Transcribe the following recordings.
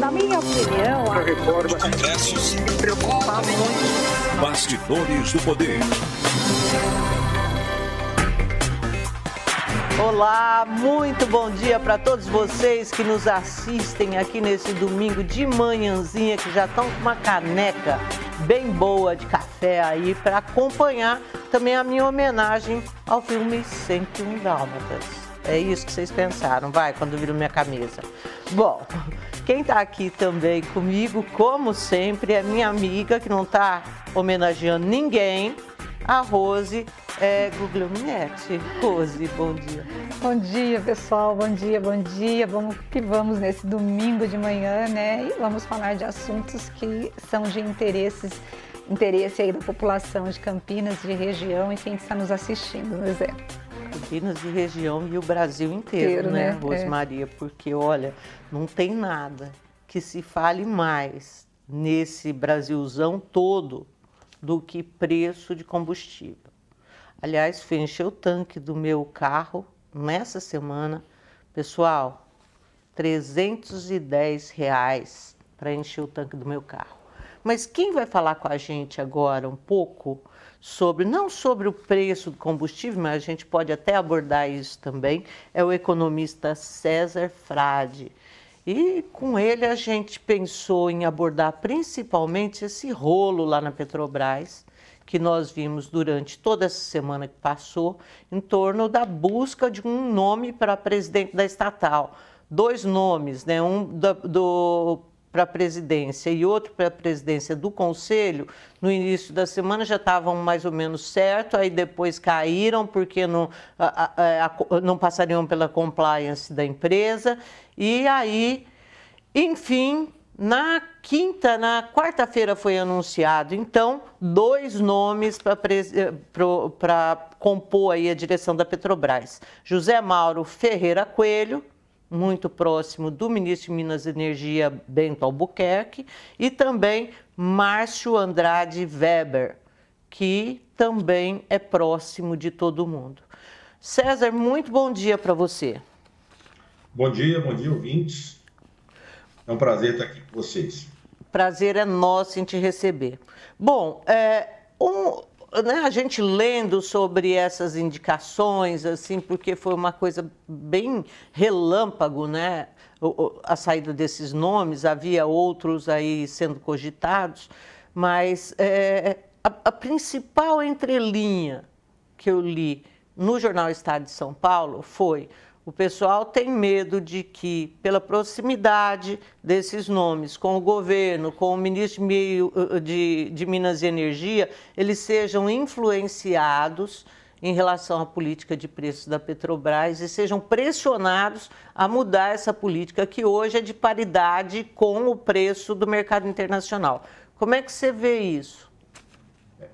na minha opinião, a reforma Congressos me preocupa muito. Bastidores do Poder. Olá, muito bom dia para todos vocês que nos assistem aqui nesse domingo de manhãzinha, que já estão com uma caneca bem boa de café aí para acompanhar também a minha homenagem ao filme 101 Dálmatas. É isso que vocês pensaram, vai, quando viram minha camisa. Bom, quem está aqui também comigo, como sempre, é minha amiga, que não está homenageando ninguém, a Rose Guglielminetti. Rose, bom dia. Bom dia, pessoal. Bom dia, bom dia. Vamos que vamos nesse domingo de manhã, né? E vamos falar de assuntos que são de interesse aí da população de Campinas, de região e quem está nos assistindo, não é, Zé? Campinas e região e o Brasil inteiro, né, Rosemaria? Porque, olha, não tem nada que se fale mais nesse Brasilzão todo do que preço de combustível. Aliás, fui encher o tanque do meu carro nessa semana. Pessoal, R$310 para encher o tanque do meu carro. Mas quem vai falar com a gente agora um pouco sobre, não sobre o preço do combustível, mas a gente pode até abordar isso também, é o economista César Frade. E com ele a gente pensou em abordar principalmente esse rolo lá na Petrobras, que nós vimos durante toda essa semana que passou, em torno da busca de um nome para presidente da estatal. Dois nomes, né? Um para a presidência e outro para a presidência do Conselho, no início da semana já estavam mais ou menos certo, aí depois caíram porque não passariam pela compliance da empresa, e aí, enfim, na quarta-feira foi anunciado, então, dois nomes para compor aí a direção da Petrobras. José Mauro Ferreira Coelho, muito próximo do ministro de Minas e Energia, Bento Albuquerque, e também Márcio Andrade Weber, que também é próximo de todo mundo. César, muito bom dia para você. Bom dia, ouvintes. É um prazer estar aqui com vocês. Prazer é nosso em te receber. Bom, a gente lendo sobre essas indicações, assim, porque foi uma coisa bem relâmpago, né? A saída desses nomes, havia outros aí sendo cogitados, mas a principal entrelinha que eu li no jornal Estado de São Paulo foi: o pessoal tem medo de que, pela proximidade desses nomes com o governo, com o ministro de Minas e Energia, eles sejam influenciados em relação à política de preços da Petrobras e sejam pressionados a mudar essa política, que hoje é de paridade com o preço do mercado internacional. Como é que você vê isso?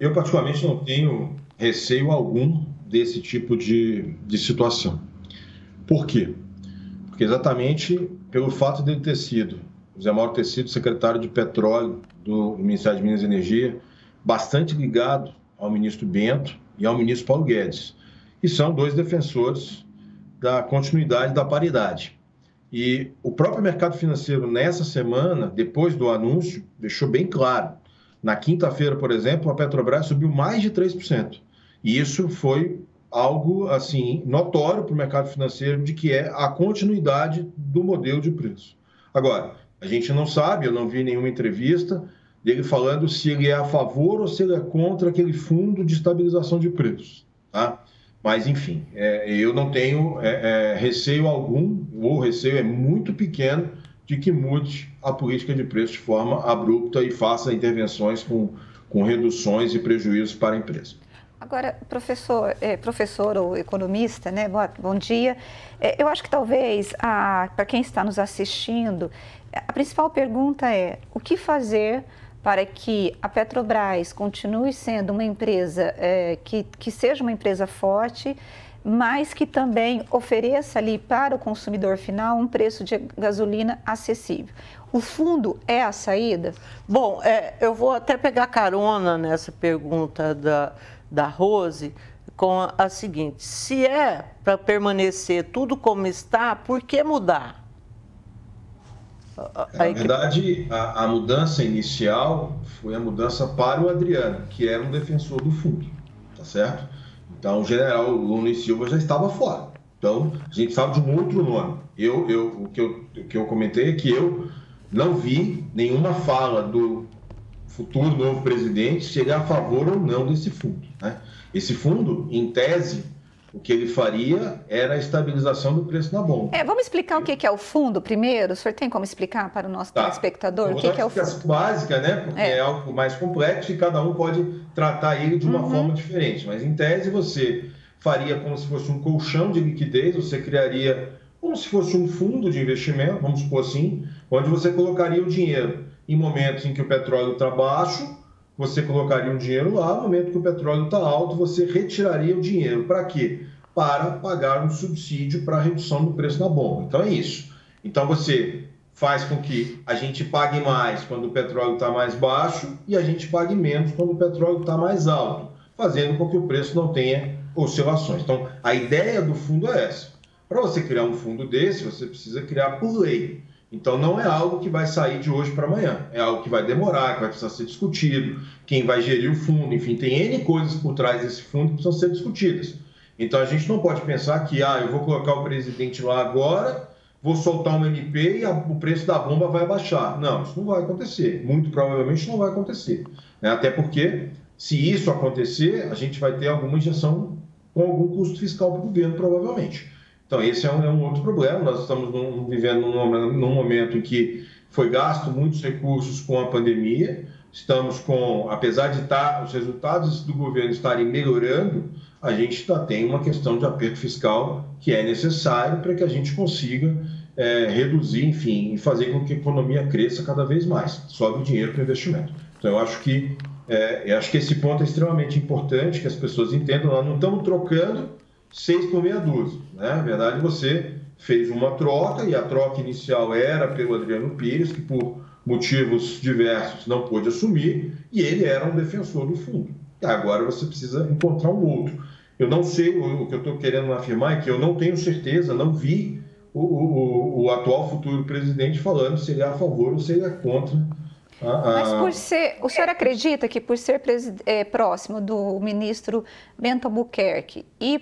Eu, particularmente, não tenho receio algum desse tipo de situação. Por quê? Porque exatamente pelo fato dele ter sido, o Zé Mauro ter sido secretário de Petróleo do Ministério de Minas e Energia, bastante ligado ao ministro Bento e ao ministro Paulo Guedes. E são dois defensores da continuidade da paridade. E o próprio mercado financeiro, nessa semana, depois do anúncio, deixou bem claro. Na quinta-feira, por exemplo, a Petrobras subiu mais de 3%. E isso foi algo assim notório para o mercado financeiro, de que é a continuidade do modelo de preço. Agora, a gente não sabe, eu não vi nenhuma entrevista dele falando se ele é a favor ou se ele é contra aquele fundo de estabilização de preços, tá? Mas, enfim, eu não tenho receio algum, ou o receio é muito pequeno de que mude a política de preço de forma abrupta e faça intervenções com reduções e prejuízos para a empresa. Agora, professor ou economista, né? Bom dia. Eu acho que talvez, para quem está nos assistindo, a principal pergunta é: o que fazer para que a Petrobras continue sendo uma empresa que seja uma empresa forte, mas que também ofereça ali para o consumidor final um preço de gasolina acessível? O fundo é a saída? Bom, eu vou até pegar carona nessa pergunta da Rose com a seguinte: se é para permanecer tudo como está, por que mudar? Na verdade, a mudança inicial foi a mudança para o Adriano, que era um defensor do fundo, tá certo? Então, o general Lula e Silva já estava fora. Então, a gente sabe de um outro nome. O que eu comentei é que eu não vi nenhuma fala do futuro novo presidente chegar a favor ou não desse fundo, né? Esse fundo, em tese, o que ele faria era a estabilização do preço na bomba. Vamos explicar o que é o fundo primeiro? O senhor tem como explicar para o nosso telespectador o que é o fundo? Básica, né? Porque é algo mais complexo e cada um pode tratar ele de uma forma diferente. Mas, em tese, você faria como se fosse um colchão de liquidez, você criaria como se fosse um fundo de investimento, vamos supor assim, onde você colocaria o dinheiro em momentos em que o petróleo está baixo, você colocaria um dinheiro lá, no momento que o petróleo está alto, você retiraria o dinheiro. Para quê? Para pagar um subsídio para a redução do preço na bomba. Então é isso. Então você faz com que a gente pague mais quando o petróleo está mais baixo e a gente pague menos quando o petróleo está mais alto, fazendo com que o preço não tenha oscilações. Então a ideia do fundo é essa. Para você criar um fundo desse, você precisa criar por lei. Então, não é algo que vai sair de hoje para amanhã. É algo que vai demorar, que vai precisar ser discutido, quem vai gerir o fundo, enfim, tem N coisas por trás desse fundo que precisam ser discutidas. Então, a gente não pode pensar que, eu vou colocar o presidente lá agora, vou soltar uma MP e o preço da bomba vai baixar. Não, isso não vai acontecer. Muito provavelmente não vai acontecer. Até porque, se isso acontecer, a gente vai ter alguma injeção com algum custo fiscal para o governo, provavelmente. Então, esse é um outro problema. Nós estamos vivendo num momento em que foi gasto muitos recursos com a pandemia. Estamos com, apesar de os resultados do governo estarem melhorando, a gente tem uma questão de aperto fiscal que é necessário para que a gente consiga reduzir, enfim, e fazer com que a economia cresça cada vez mais. Sobe dinheiro para o investimento. Então, eu acho que esse ponto é extremamente importante, que as pessoas entendam. Nós não estamos trocando 6 por meia dúzia, né? Na verdade, você fez uma troca e a troca inicial era pelo Adriano Pires, que por motivos diversos não pôde assumir, e ele era um defensor do fundo. Agora você precisa encontrar um outro. Eu não sei, o que eu estou querendo afirmar é que eu não tenho certeza, não vi o atual futuro presidente falando se ele é a favor ou se ele é contra. Mas o senhor acredita que por ser próximo do ministro Bento Albuquerque e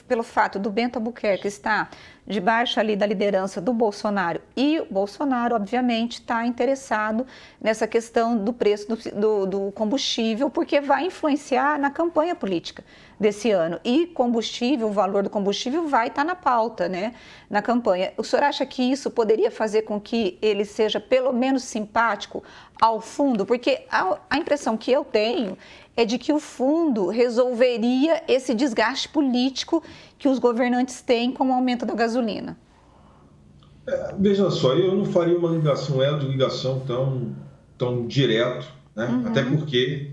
pelo fato do Bento Albuquerque estar debaixo ali da liderança do Bolsonaro, e o Bolsonaro, obviamente, está interessado nessa questão do preço do combustível, porque vai influenciar na campanha política desse ano. E combustível, o valor do combustível vai estar na pauta, né, na campanha. O senhor acha que isso poderia fazer com que ele seja pelo menos simpático ao fundo? Porque a impressão que eu tenho é de que o fundo resolveria esse desgaste político que os governantes têm com o aumento da gasolina. Veja só, eu não faria uma ligação tão direto, né? Até porque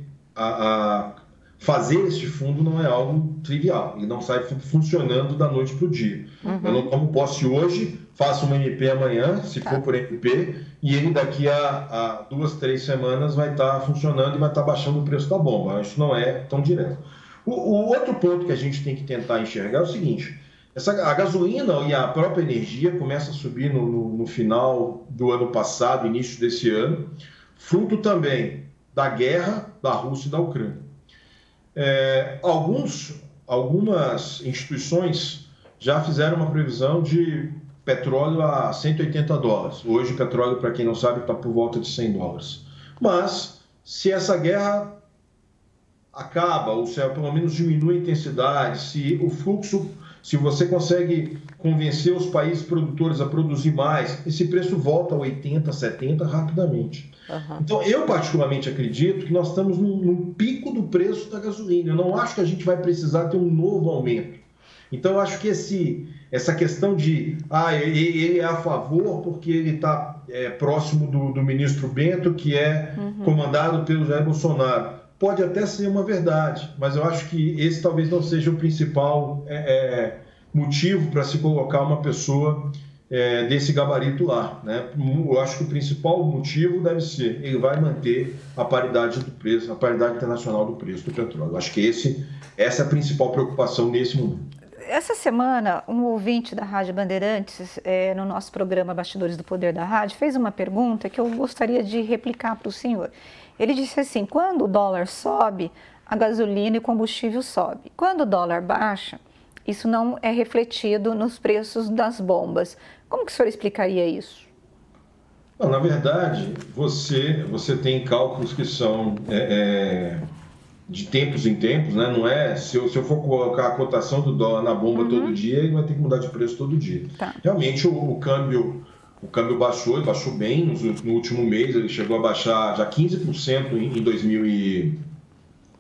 fazer este fundo não é algo trivial, ele não sai funcionando da noite para o dia. Eu não tomo posse hoje, faço uma MP amanhã, se for por MP, e ele daqui a 2, 3 semanas vai estar funcionando e vai estar baixando o preço da bomba. Isso não é tão direto. O outro ponto que a gente tem que tentar enxergar é o seguinte: a gasolina e a própria energia começa a subir no final do ano passado, início desse ano, fruto também da guerra da Rússia e da Ucrânia. Algumas instituições já fizeram uma previsão de petróleo a $180. Hoje o petróleo, para quem não sabe, está por volta de $100. Mas se essa guerra acaba, ou se pelo menos diminui a intensidade, se o fluxo, se você consegue convencer os países produtores a produzir mais, esse preço volta a 80, 70 rapidamente. Então, eu particularmente acredito que nós estamos num pico do preço da gasolina. Eu não acho que a gente vai precisar ter um novo aumento. Então, eu acho que essa questão de ele é a favor porque ele está próximo do ministro Bento, que é comandado pelo Jair Bolsonaro. Pode até ser uma verdade, mas eu acho que esse talvez não seja o principal motivo para se colocar uma pessoa desse gabarito lá, né? Eu acho que o principal motivo deve ser, ele vai manter a paridade do preço, a paridade internacional do preço do petróleo. Eu acho que essa é a principal preocupação nesse momento. essa semana, um ouvinte da Rádio Bandeirantes, no nosso programa Bastidores do Poder da Rádio, fez uma pergunta que eu gostaria de replicar para o senhor. Ele disse assim, quando o dólar sobe, a gasolina e o combustível sobe. Quando o dólar baixa, isso não é refletido nos preços das bombas. Como que o senhor explicaria isso? Não, na verdade, você tem cálculos que são de tempos em tempos, né? Não é, se eu for colocar a cotação do dólar na bomba todo dia, ele vai ter que mudar de preço todo dia. Tá. Realmente o câmbio baixou, e baixou bem no último mês, ele chegou a baixar já 15% em 2000 e...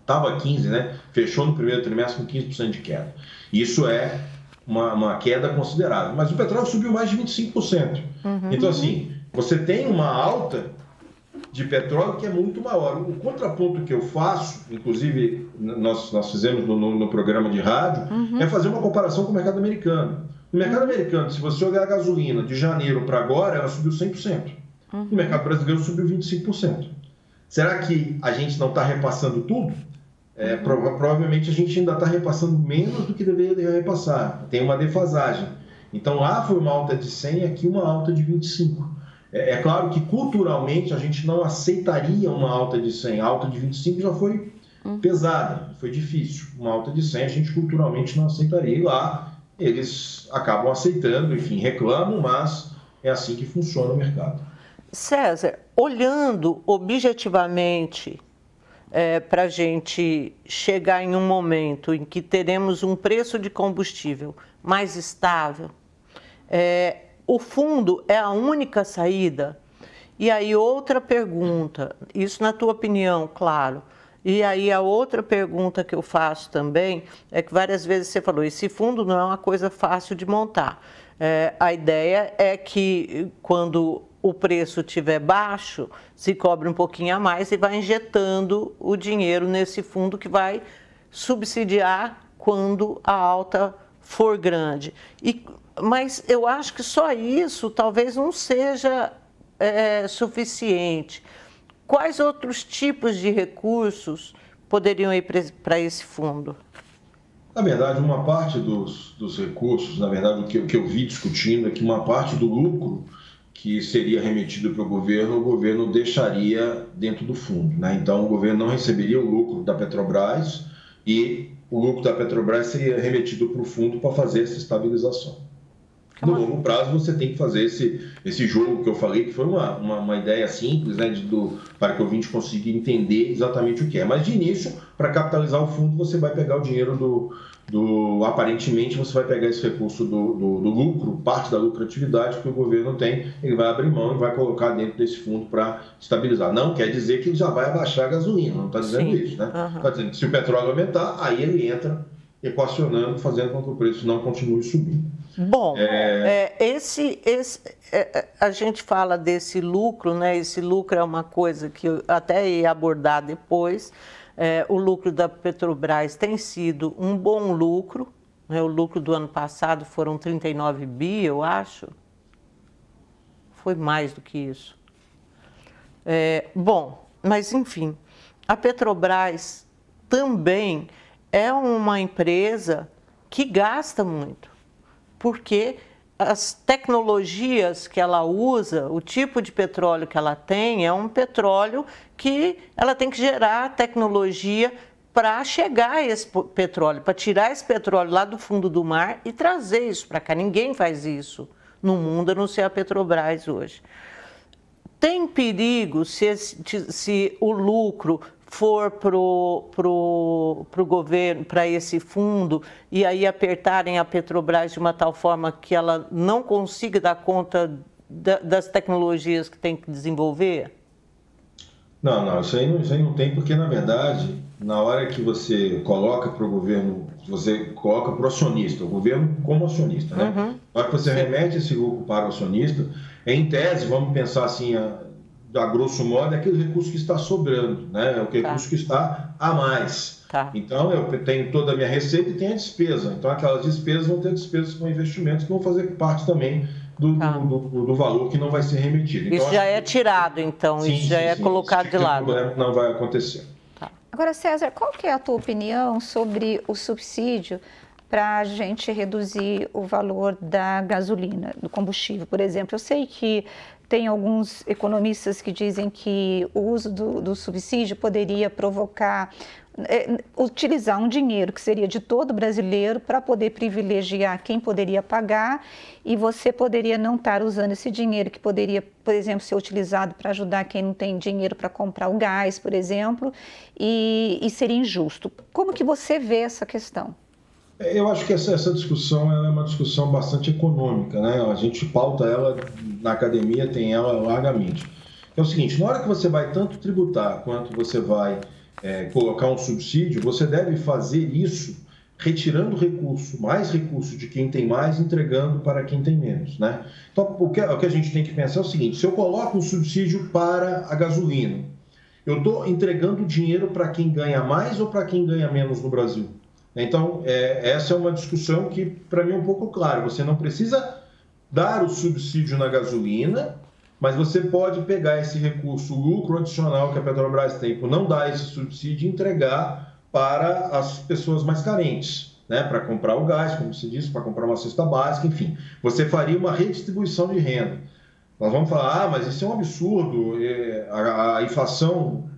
Estava 15%, né? Fechou no primeiro trimestre com 15% de queda. Isso é uma queda considerável. Mas o petróleo subiu mais de 25%. Então, assim, você tem uma alta de petróleo que é muito maior. O contraponto que eu faço, inclusive nós fizemos no programa de rádio, é fazer uma comparação com o mercado americano. No mercado americano, se você olhar a gasolina de janeiro para agora, ela subiu 100%. No mercado brasileiro subiu 25%. Será que a gente não está repassando tudo? Provavelmente a gente ainda está repassando menos do que deveria repassar. Tem uma defasagem. Então lá foi uma alta de 100, aqui uma alta de 25. É claro que culturalmente a gente não aceitaria uma alta de 100. A alta de 25 já foi pesada, foi difícil. Uma alta de 100 a gente culturalmente não aceitaria. E lá eles acabam aceitando, enfim, reclamam, mas é assim que funciona o mercado. César, olhando objetivamente para a gente chegar em um momento em que teremos um preço de combustível mais estável, o fundo é a única saída? E aí outra pergunta, isso na tua opinião, claro. E aí a outra pergunta que eu faço também é que várias vezes você falou, esse fundo não é uma coisa fácil de montar. A ideia é que quando o preço estiver baixo, se cobre um pouquinho a mais e vai injetando o dinheiro nesse fundo que vai subsidiar quando a alta for grande. Mas eu acho que só isso talvez não seja suficiente. Quais outros tipos de recursos poderiam ir para esse fundo? Na verdade, uma parte dos recursos, na verdade, o que eu vi discutindo é que uma parte do lucro que seria remetido para o governo deixaria dentro do fundo, né? Então, o governo não receberia o lucro da Petrobras e o lucro da Petrobras seria remetido para o fundo para fazer essa estabilização. No longo prazo, você tem que fazer esse jogo que eu falei, que foi uma ideia simples, né, para que o ouvinte consiga entender exatamente o que é. Mas, de início, para capitalizar o fundo, você vai pegar o dinheiro aparentemente, você vai pegar esse recurso do lucro, parte da lucratividade que o governo tem, ele vai abrir mão e vai colocar dentro desse fundo para estabilizar. Não quer dizer que ele já vai abaixar a gasolina, não está dizendo isso, né? Está dizendo que se o petróleo aumentar, aí ele entra equacionando, fazendo com que o preço não continue subindo. Bom, a gente fala desse lucro, né? Esse lucro é uma coisa que eu até ia abordar depois. O lucro da Petrobras tem sido um bom lucro, né? O lucro do ano passado foram 39 bi, eu acho. Foi mais do que isso. Bom, mas enfim, a Petrobras também é uma empresa que gasta muito, porque as tecnologias que ela usa, o tipo de petróleo que ela tem, é um petróleo que ela tem que gerar tecnologia para chegar a esse petróleo, para tirar esse petróleo lá do fundo do mar e trazer isso para cá. Ninguém faz isso no mundo, a não ser a Petrobras hoje. Tem perigo se o lucro for pro governo, para esse fundo, e aí apertarem a Petrobras de uma tal forma que ela não consiga dar conta das tecnologias que tem que desenvolver? Não, isso aí não tem, porque, na verdade, na hora que você coloca para o governo, você coloca para o acionista, o governo como acionista, né? Na hora que você remete esse lucro para o acionista, em tese, vamos pensar assim, a grosso modo, é aquele recurso que está sobrando, né? É o recurso que está a mais. Então, eu tenho toda a minha receita e tenho a despesa. Então, aquelas despesas vão ter despesas com investimentos que vão fazer parte também do valor que não vai ser remetido. Então, isso já é tirado, então, isso já é colocado de lado. O problema não vai acontecer. Agora, César, qual que é a tua opinião sobre o subsídio para a gente reduzir o valor da gasolina, do combustível, por exemplo. Eu sei que tem alguns economistas que dizem que o uso do subsídio poderia provocar, utilizar um dinheiro que seria de todo brasileiro para poder privilegiar quem poderia pagar, e você poderia não estar usando esse dinheiro que poderia, por exemplo, ser utilizado para ajudar quem não tem dinheiro para comprar o gás, por exemplo, e seria injusto. Como que você vê essa questão? Eu acho que essa discussão é uma discussão bastante econômica, né? A gente pauta ela na academia, tem ela largamente. É o seguinte, na hora que você vai tanto tributar quanto você vai colocar um subsídio, você deve fazer isso retirando recurso, mais recurso de quem tem mais, entregando para quem tem menos, né? Então, o que a gente tem que pensar é o seguinte, se eu coloco um subsídio para a gasolina, eu estou entregando dinheiro para quem ganha mais ou para quem ganha menos no Brasil? Então, essa é uma discussão que, para mim, é um pouco clara. Você não precisa dar o subsídio na gasolina, mas você pode pegar esse recurso, o lucro adicional que a Petrobras tem por não dar esse subsídio e entregar para as pessoas mais carentes, né? Para comprar o gás, como se diz, para comprar uma cesta básica, enfim. Você faria uma redistribuição de renda. Nós vamos falar, mas isso é um absurdo, a inflação...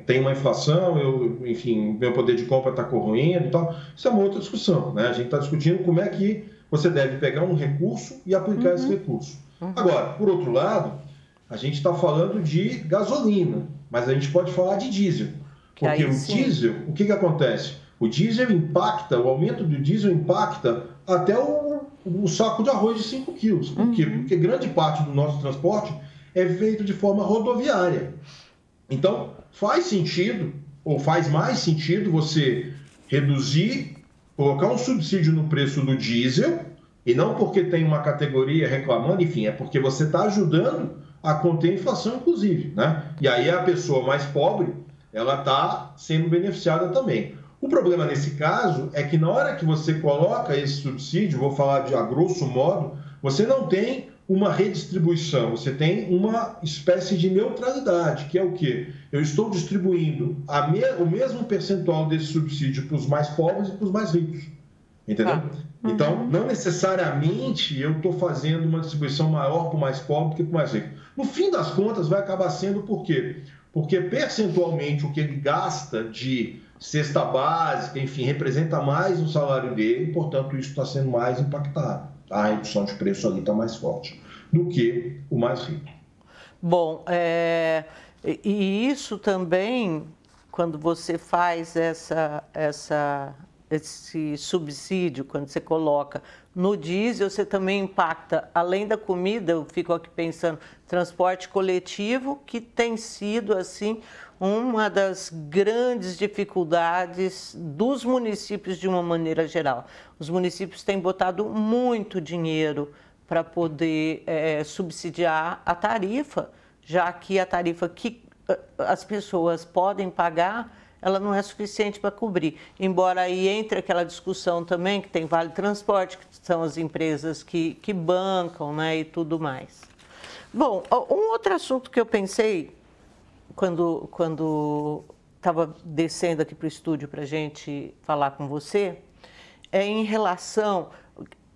Tem uma inflação, enfim, meu poder de compra está corroendo e tal. Isso é uma outra discussão, né? A gente está discutindo como é que você deve pegar um recurso e aplicar esse recurso. Agora, por outro lado, a gente está falando de gasolina, mas a gente pode falar de diesel. Porque o diesel, o que acontece? O diesel impacta, o aumento do diesel impacta até o saco de arroz de 5 quilos. Por quê? Porque grande parte do nosso transporte é feito de forma rodoviária. Então, faz sentido, ou faz mais sentido, você reduzir, colocar um subsídio no preço do diesel, e não porque tem uma categoria reclamando, enfim, é porque você está ajudando a conter a inflação, inclusive, né? E aí a pessoa mais pobre, ela está sendo beneficiada também. O problema nesse caso é que na hora que você coloca esse subsídio, vou falar a grosso modo, você não tem uma redistribuição, você tem uma espécie de neutralidade, que é o quê? Eu estou distribuindo o mesmo percentual desse subsídio para os mais pobres e para os mais ricos, entendeu? Então, não necessariamente eu estou fazendo uma distribuição maior para o mais pobre do que para o mais rico. No fim das contas, vai acabar sendo por quê? Porque percentualmente o que ele gasta de cesta básica, enfim, representa mais o salário dele, e, portanto, isso está sendo mais impactado. A redução de preço ali está mais forte do que o mais rico. Bom, e isso também, quando você faz esse subsídio, quando você coloca no diesel, você também impacta, além da comida, eu fico aqui pensando, transporte coletivo, que tem sido, assim, uma das grandes dificuldades dos municípios de uma maneira geral. Os municípios têm botado muito dinheiro para poder subsidiar a tarifa, já que a tarifa que as pessoas podem pagar, ela não é suficiente para cobrir. Embora aí entre aquela discussão também, que tem Vale Transporte, que são as empresas que bancam, né, e tudo mais. Bom, um outro assunto que eu pensei, quando estava descendo aqui para o estúdio para a gente falar com você, é em relação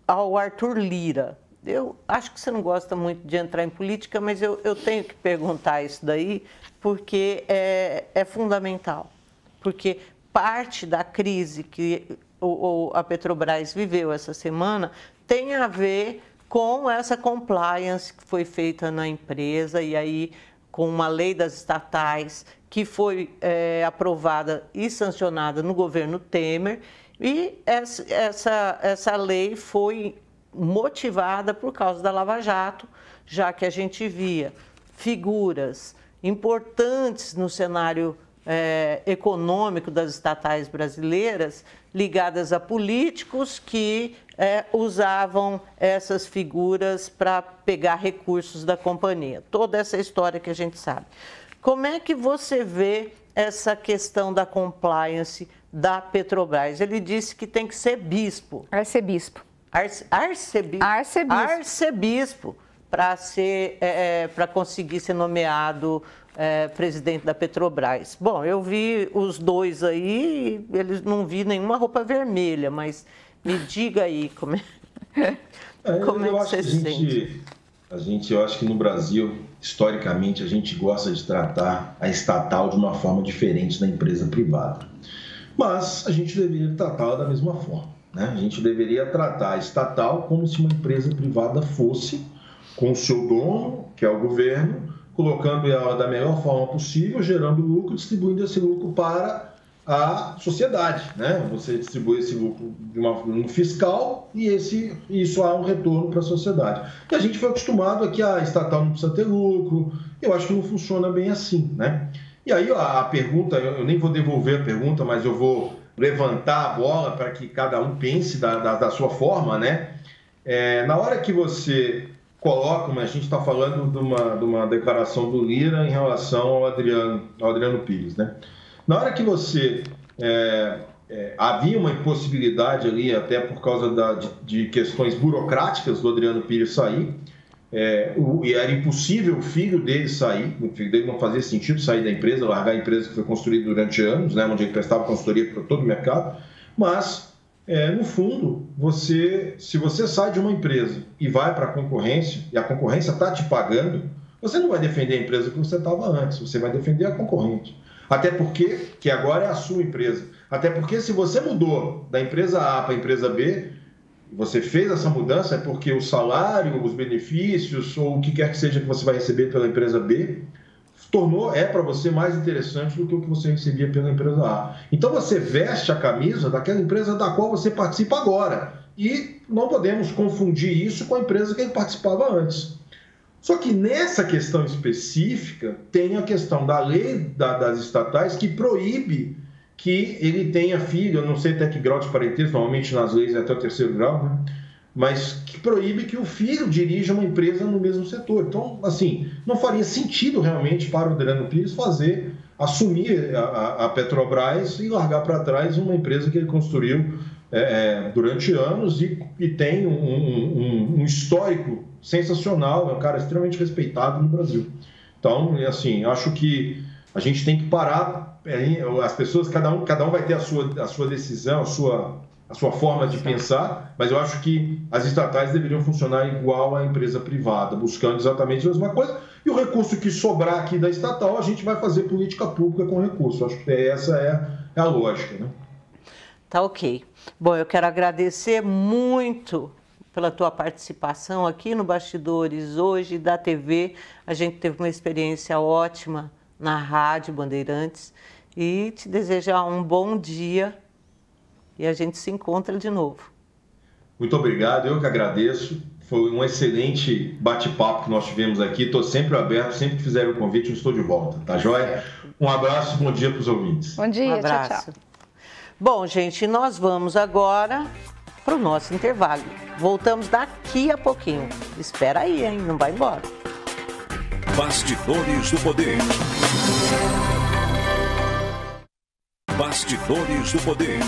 ao Arthur Lira. Eu acho que você não gosta muito de entrar em política, mas eu tenho que perguntar isso daí, porque é fundamental. Porque parte da crise que a Petrobras viveu essa semana tem a ver com essa compliance que foi feita na empresa, e aí com uma lei das estatais que foi aprovada e sancionada no governo Temer, e essa lei foi motivada por causa da Lava Jato, já que a gente via figuras importantes no cenário econômico das estatais brasileiras ligadas a políticos que usavam essas figuras para pegar recursos da companhia. Toda essa história que a gente sabe. Como é que você vê essa questão da compliance da Petrobras? Ele disse que tem que ser bispo. Arcebispo. Arcebispo para conseguir ser nomeado presidente da Petrobras. Bom, eu vi os dois aí, eles não vi nenhuma roupa vermelha, mas Me diga aí como é que você se sente. Eu acho que no Brasil, historicamente, a gente gosta de tratar a estatal de uma forma diferente da empresa privada. Mas a gente deveria tratá-la da mesma forma, né? A gente deveria tratar a estatal como se uma empresa privada fosse, com o seu dono, que é o governo, colocando ela da melhor forma possível, gerando lucro, distribuindo esse lucro para a sociedade, né? Você distribui esse lucro no fiscal e isso há um retorno para a sociedade. E a gente foi acostumado a que a estatal não precisa ter lucro. Eu acho que não funciona bem assim, né? E aí a pergunta, eu nem vou devolver a pergunta, mas eu vou levantar a bola para que cada um pense da sua forma, né? Na hora que você coloca, a gente está falando de uma declaração do Lira em relação ao Adriano Pires, né? Na hora que você havia uma impossibilidade ali, até por causa de questões burocráticas do Adriano Pires sair, e era impossível o filho dele sair, o filho dele não fazia sentido sair da empresa, largar a empresa que foi construída durante anos, né, onde ele prestava consultoria para todo o mercado, mas, no fundo, se você sai de uma empresa e vai para a concorrência, e a concorrência está te pagando, você não vai defender a empresa que você estava antes, você vai defender a concorrente. Até porque, que agora é a sua empresa. Até porque se você mudou da empresa A para a empresa B, você fez essa mudança é porque o salário, os benefícios ou o que quer que seja que você vai receber pela empresa B para você mais interessante do que o que você recebia pela empresa A. Então você veste a camisa daquela empresa da qual você participa agora. E não podemos confundir isso com a empresa que ele participava antes. Só que nessa questão específica, tem a questão da lei das estatais que proíbe que ele tenha filho, eu não sei até que grau de parentesco, normalmente nas leis é até o 3º grau, né? Mas que proíbe que o filho dirija uma empresa no mesmo setor. Então, assim, não faria sentido realmente para o Adriano Pires assumir a Petrobras e largar para trás uma empresa que ele construiu durante anos e tem um histórico sensacional, é um cara extremamente respeitado no Brasil. Então, assim, acho que a gente tem que parar, as pessoas, cada um vai ter a sua decisão, a sua forma de pensar, mas eu acho que as estatais deveriam funcionar igual à empresa privada, buscando exatamente a mesma coisa, e o recurso que sobrar aqui da estatal, a gente vai fazer política pública com recurso. Acho que essa é a lógica, né? Tá ok. Bom, eu quero agradecer muito pela tua participação aqui no Bastidores hoje da TV. A gente teve uma experiência ótima na Rádio Bandeirantes e te desejar um bom dia e a gente se encontra de novo. Muito obrigado, eu que agradeço. Foi um excelente bate-papo que nós tivemos aqui. Estou sempre aberto, sempre que fizerem o convite, eu estou de volta. Tá joia? Um abraço, bom dia para os ouvintes. Bom dia, um abraço. Tchau, tchau. Bom, gente, nós vamos agora para o nosso intervalo. Voltamos daqui a pouquinho. Espera aí, hein? Não vai embora. Bastidores do Poder. Bastidores do Poder.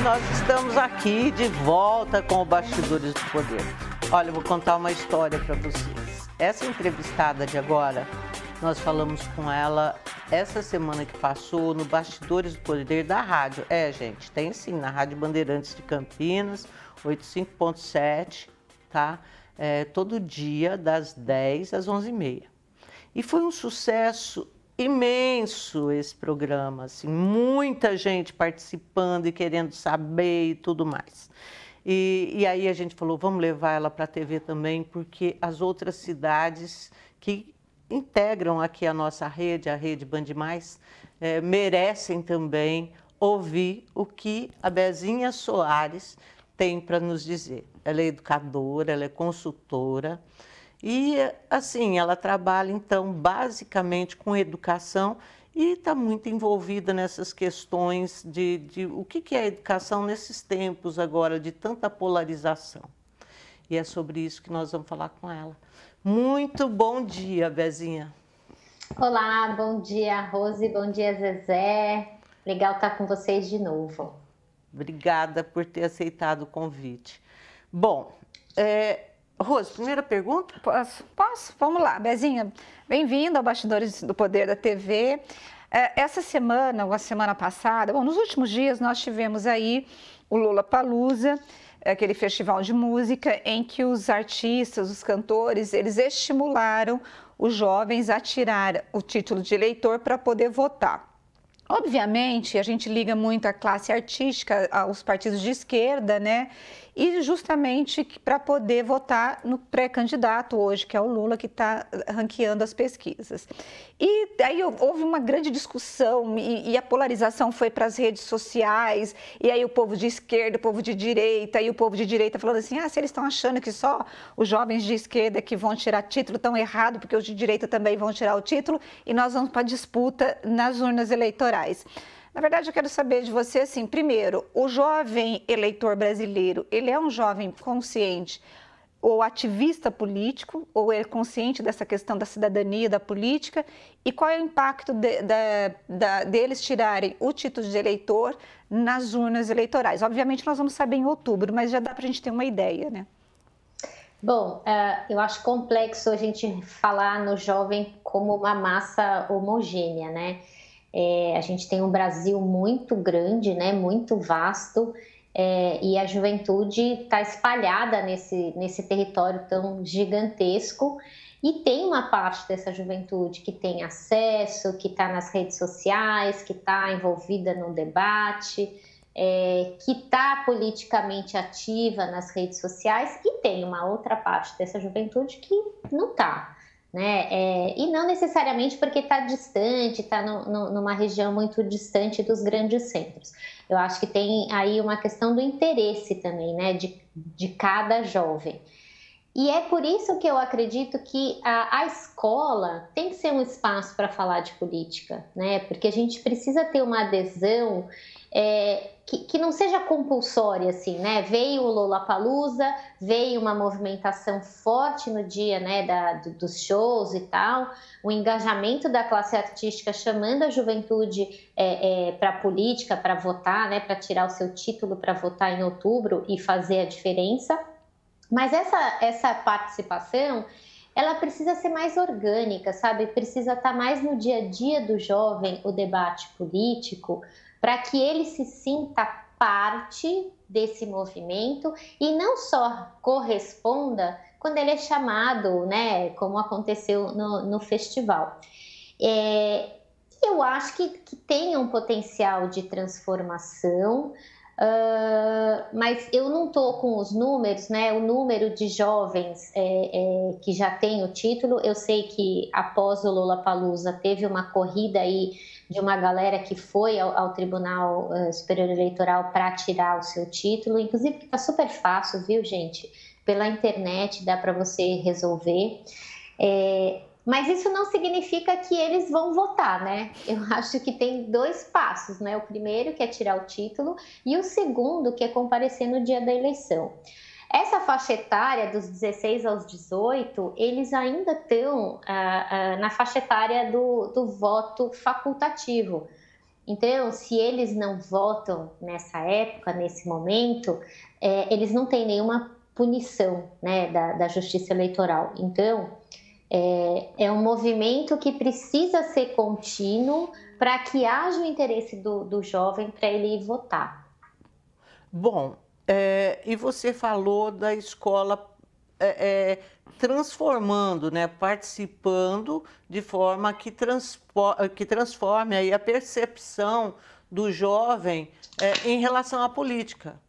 Nós estamos aqui de volta com o Bastidores do Poder. Olha, eu vou contar uma história para vocês. Essa entrevistada de agora, nós falamos com ela essa semana que passou no Bastidores do Poder da rádio. Gente, tem sim, na Rádio Bandeirantes de Campinas, 85.7, tá? Todo dia, das 10 às 11h30. E foi um sucesso imenso esse programa, assim, muita gente participando e querendo saber e tudo mais. E aí a gente falou, vamos levar ela para a TV também, porque as outras cidades que integram aqui a nossa rede, a Rede Band+, merecem também ouvir o que a Bezinha Soares tem para nos dizer. Ela é educadora, ela é consultora e, assim, ela trabalha, então, basicamente com educação e está muito envolvida nessas questões de o que é educação nesses tempos agora de tanta polarização. E é sobre isso que nós vamos falar com ela. Muito bom dia, Bezinha. Olá, bom dia, Rose, bom dia, Zezé. Legal estar com vocês de novo. Obrigada por ter aceitado o convite. Bom, Rose, primeira pergunta? Posso? Vamos lá, Bezinha. Bem-vinda ao Bastidores do Poder da TV. Essa semana, ou a semana passada, bom, nos últimos dias nós tivemos aí o Lollapalooza, aquele festival de música em que os artistas, os cantores, eles estimularam os jovens a tirar o título de eleitor para poder votar. Obviamente, a gente liga muito à classe artística, aos partidos de esquerda, né? E justamente para poder votar no pré-candidato hoje, que é o Lula, que está ranqueando as pesquisas. E aí houve uma grande discussão e a polarização foi para as redes sociais, e aí o povo de esquerda, o povo de direita, e o povo de direita falando assim, se eles estão achando que só os jovens de esquerda que vão tirar título estão errado, porque os de direita também vão tirar o título, e nós vamos para a disputa nas urnas eleitorais. Na verdade, eu quero saber de você, assim, primeiro, o jovem eleitor brasileiro, ele é um jovem consciente ou ativista político, ou é consciente dessa questão da cidadania, da política, e qual é o impacto deles tirarem o título de eleitor nas urnas eleitorais? Obviamente, nós vamos saber em outubro, mas já dá para a gente ter uma ideia, né? Bom, eu acho complexo a gente falar no jovem como uma massa homogênea, né? A gente tem um Brasil muito grande, né, muito vasto, e a juventude está espalhada nesse território tão gigantesco, e tem uma parte dessa juventude que tem acesso, que está nas redes sociais, que está envolvida no debate, que está politicamente ativa nas redes sociais, e tem uma outra parte dessa juventude que não está. Né? E não necessariamente porque está distante, está numa região muito distante dos grandes centros. Eu acho que tem aí uma questão do interesse também, né, de cada jovem. E é por isso que eu acredito que a escola tem que ser um espaço para falar de política, né? Porque a gente precisa ter uma adesão que não seja compulsória, assim, né? Veio o Lollapalooza, veio uma movimentação forte no dia, né, dos shows e tal, o engajamento da classe artística chamando a juventude para a política, para votar, né, para tirar o seu título para votar em outubro e fazer a diferença. Mas essa participação, ela precisa ser mais orgânica, sabe? Precisa estar mais no dia a dia do jovem, o debate político, para que ele se sinta parte desse movimento e não só corresponda quando ele é chamado, né, como aconteceu no festival. Eu acho que tem um potencial de transformação, mas eu não estou com os números, né? O número de jovens que já tem o título. Eu sei que após o Lollapalooza teve uma corrida aí de uma galera que foi ao Tribunal Superior Eleitoral para tirar o seu título, inclusive que está super fácil, viu, gente? Pela internet dá para você resolver. Mas isso não significa que eles vão votar, né? Eu acho que tem dois passos, né? O primeiro, que é tirar o título, e o segundo, que é comparecer no dia da eleição. Essa faixa etária, dos 16 aos 18, eles ainda estão na faixa etária do voto facultativo. Então, se eles não votam nessa época, nesse momento, eles não têm nenhuma punição, né, da Justiça Eleitoral. Então, é um movimento que precisa ser contínuo para que haja o interesse do jovem para ele ir votar. Bom, e você falou da escola transformando, né, participando de forma que transforme aí a percepção do jovem em relação à política,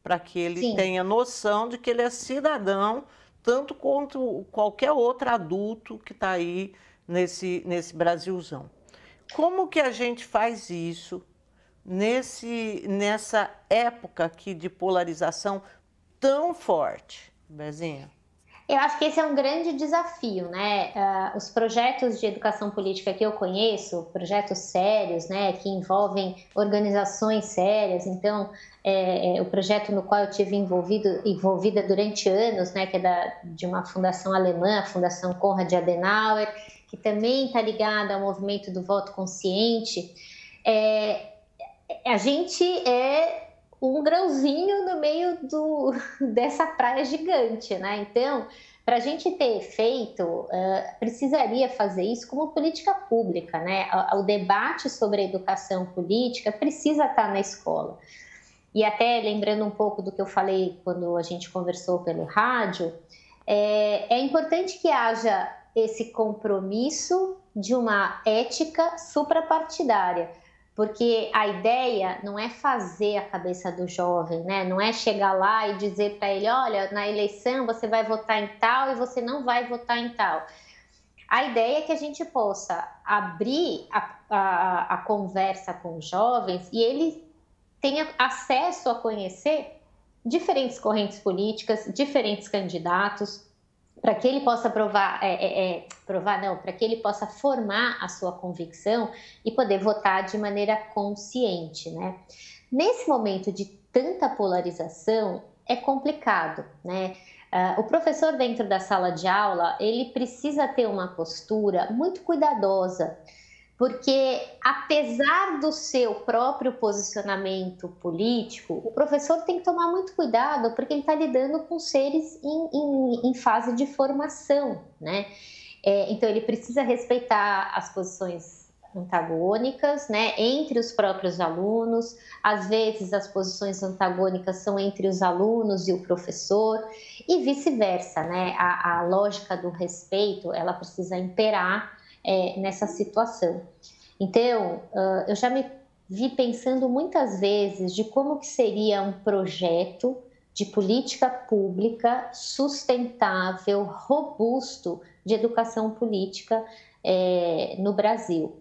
para que ele Sim. tenha noção de que ele é cidadão, tanto quanto qualquer outro adulto que está aí nesse Brasilzão. Como que a gente faz isso nessa época aqui de polarização tão forte, Bezinha? Eu acho que esse é um grande desafio, né? Os projetos de educação política que eu conheço, projetos sérios, né, que envolvem organizações sérias. Então, o projeto no qual eu tive envolvida durante anos, né, que é de uma fundação alemã, a Fundação Konrad Adenauer, que também está ligada ao movimento do voto consciente. A gente é um grãozinho no meio dessa praia gigante, né? Então, Para a gente ter efeito, precisaria fazer isso como política pública, né? O debate sobre a educação política precisa estar na escola. E até lembrando um pouco do que eu falei quando a gente conversou pelo rádio, é importante que haja esse compromisso de uma ética suprapartidária, porque a ideia não é fazer a cabeça do jovem, né? Não é chegar lá e dizer para ele, olha, na eleição você vai votar em tal e você não vai votar em tal. A ideia é que a gente possa abrir a conversa com os jovens e ele tenha acesso a conhecer diferentes correntes políticas, diferentes candidatos, para que ele possa para que ele possa formar a sua convicção e poder votar de maneira consciente, né? Nesse momento de tanta polarização, é complicado, né? O professor dentro da sala de aula, ele precisa ter uma postura muito cuidadosa, porque apesar do seu próprio posicionamento político, o professor tem que tomar muito cuidado, porque ele está lidando com seres em fase de formação, né? Então ele precisa respeitar as posições antagônicas, né, entre os próprios alunos. Às vezes as posições antagônicas são entre os alunos e o professor e vice-versa, né? A lógica do respeito, ela precisa imperar nessa situação. Então, eu já me vi pensando muitas vezes de como que seria um projeto de política pública sustentável, robusto de educação política no Brasil.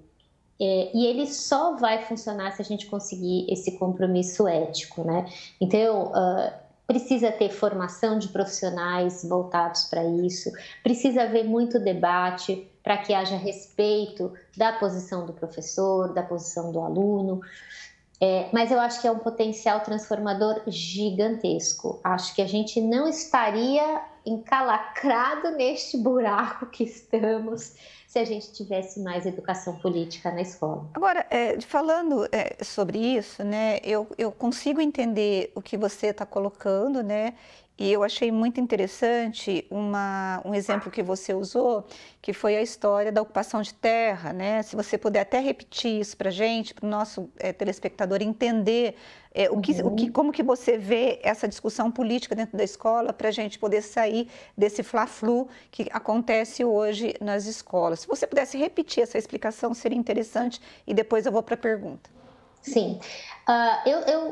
E ele só vai funcionar se a gente conseguir esse compromisso ético, né? Então, precisa ter formação de profissionais voltados para isso, precisa haver muito debate para que haja respeito da posição do professor, da posição do aluno. Mas eu acho que é um potencial transformador gigantesco. Acho que a gente não estaria encalacrado neste buraco que estamos se a gente tivesse mais educação política na escola. Agora, falando sobre isso, né, eu consigo entender o que você está colocando, né? E eu achei muito interessante um exemplo que você usou, que foi a história da ocupação de terra, né? Se você puder até repetir isso para a gente, para o nosso telespectador entender como que você vê essa discussão política dentro da escola, para a gente poder sair desse fla-flu que acontece hoje nas escolas. Se você pudesse repetir essa explicação, seria interessante, e depois eu vou para a pergunta. Sim,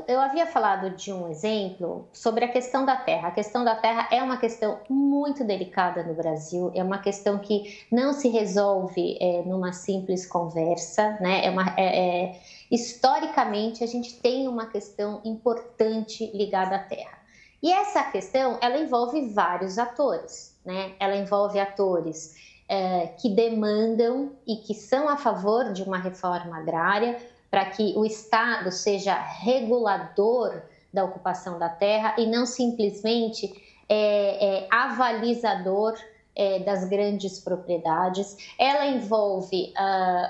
eu havia falado de um exemplo sobre a questão da terra. A questão da terra é uma questão muito delicada no Brasil, é uma questão que não se resolve numa simples conversa, né? Historicamente, a gente tem uma questão importante ligada à terra. E essa questão, ela envolve vários atores, né? Ela envolve atores que demandam e que são a favor de uma reforma agrária, para que o Estado seja regulador da ocupação da terra e não simplesmente avalizador das grandes propriedades. Ela envolve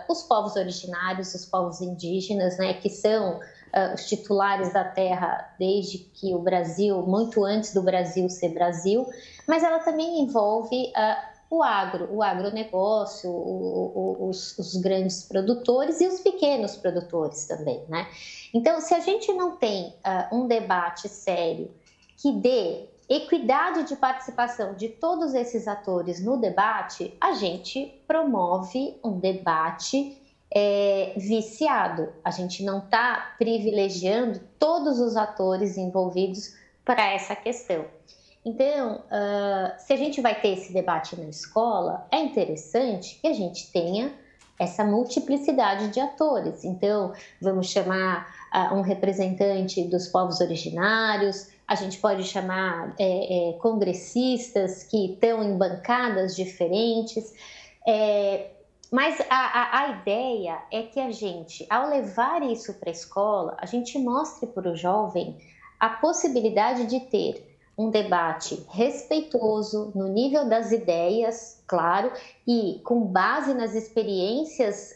os povos originários, os povos indígenas, né, que são os titulares da terra desde que o Brasil, muito antes do Brasil ser Brasil, mas ela também envolve o agronegócio, os grandes produtores e os pequenos produtores também, né? Então, se a gente não tem um debate sério que dê equidade de participação de todos esses atores no debate, a gente promove um debate viciado. A gente não está privilegiando todos os atores envolvidos para essa questão. Então, se a gente vai ter esse debate na escola, é interessante que a gente tenha essa multiplicidade de atores. Então, vamos chamar um representante dos povos originários, a gente pode chamar congressistas que estão em bancadas diferentes, mas a ideia é que a gente, ao levar isso para a escola, a gente mostre para o jovem a possibilidade de ter um debate respeitoso no nível das ideias, claro, e com base nas experiências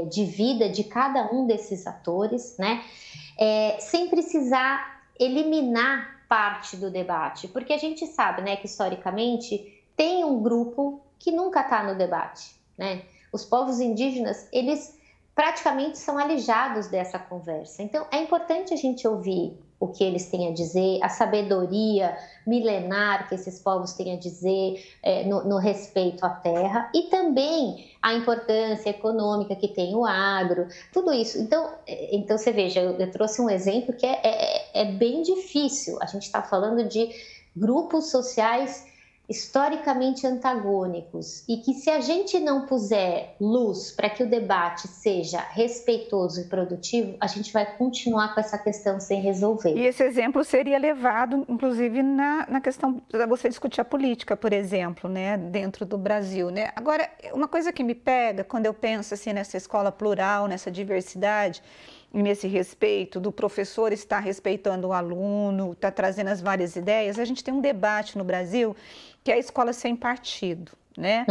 de vida de cada um desses atores, né? Sem precisar eliminar parte do debate? Porque a gente sabe, né, que historicamente tem um grupo que nunca está no debate, né? Os povos indígenas, eles praticamente são alijados dessa conversa. Então, é importante a gente ouvir o que eles têm a dizer, a sabedoria milenar que esses povos têm a dizer no respeito à terra e também a importância econômica que tem o agro, tudo isso. Então você veja, eu trouxe um exemplo que é bem difícil. A gente está falando de grupos sociais historicamente antagônicos e que, se a gente não puser luz para que o debate seja respeitoso e produtivo, a gente vai continuar com essa questão sem resolver. E esse exemplo seria levado, inclusive, na questão de você discutir a política, por exemplo, né, dentro do Brasil, né? Agora, uma coisa que me pega quando eu penso assim nessa escola plural, nessa diversidade, nesse respeito do professor estar respeitando o aluno, está trazendo as várias ideias, a gente tem um debate no Brasil que é a escola sem partido, né?